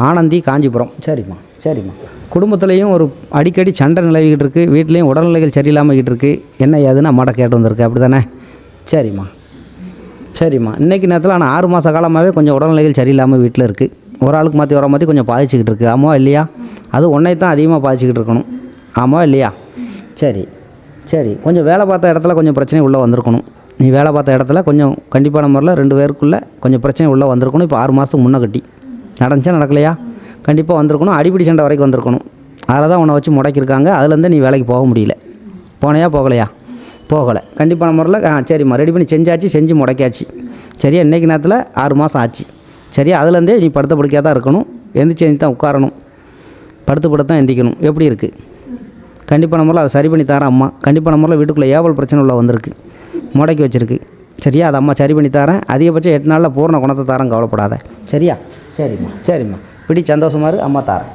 ஆனந்தி, காஞ்சிபுரம். சரிம்மா, சரிம்மா. குடும்பத்துலேயும் ஒரு அடிக்கடி சண்டை நிலவிக்கிட்டு இருக்குது, வீட்லேயும் உடல்நிலைகள் சரியில்லாமக்கிட்டு இருக்குது. என்ன ஏதுன்னு அம்மாட்ட கேட்டு வந்திருக்கு, அப்படி தானே? சரிம்மா, சரிம்மா. இன்றைக்கி நேரத்தில் ஆனால் 6 மாத காலமாகவே கொஞ்சம் உடல்நிலைகள் சரியில்லாமல் வீட்டில் இருக்குது. ஒரு ஆளுக்கு மாற்றி வர மாதிரி கொஞ்சம் பாதிச்சுக்கிட்டு இருக்குது. ஆமாவா இல்லையா? அது உன்னை தான் அதிகமாக பாதிச்சுக்கிட்டு இருக்கணும். ஆமாவா இல்லையா? சரி, சரி. கொஞ்சம் வேலை பார்த்த இடத்துல கொஞ்சம் பிரச்சனை உள்ளே வந்திருக்கணும். நீ வேலை பார்த்த இடத்துல கொஞ்சம் கண்டிப்பான முறையில் 2 பேருக்குள்ளே கொஞ்சம் பிரச்சனை உள்ளே வந்திருக்கணும். இப்போ 6 மாதத்துக்கு முன்ன கட்டி நடந்துச்சா நடக்கலையா? கண்டிப்பாக வந்திருக்கணும். அடிப்படை சண்டை வரைக்கும் வந்திருக்கணும். அதில் தான் உன்னை வச்சு முடக்கியிருக்காங்க. அதுலேருந்து நீ வேலைக்கு போக முடியல. போனையா போகலையா? போகலை. கண்டிப்பான முறையில் சரிம்மா, ரெடி பண்ணி செஞ்சு முடக்கியாச்சு. சரியா? இன்றைக்கி நேரத்தில் 6 மாதம் ஆச்சு. சரியா? அதுலேருந்தே நீ படுத்த படுக்கையாக தான் இருக்கணும். எந்திரிச்சு தான் உட்காரணும். படுத்து தான் எந்திக்கணும். எப்படி இருக்குது? கண்டிப்பான முறையில் அதை சரி பண்ணி தரேன் அம்மா. கண்டிப்பான முறையில் வீட்டுக்குள்ளே ஏவல் பிரச்சனை உள்ள வந்திருக்கு, முடக்கி வச்சுருக்கு. சரியா? அதை அம்மா சரி பண்ணி தரேன். அதிகபட்சம் 8 நாளில் பூர்ண குணத்தை தரேன், கவலைப்படாத. சரியா? சரிம்மா, சரிம்மா. இப்படி சந்தோஷமாக இரு, அம்மா தரேன்.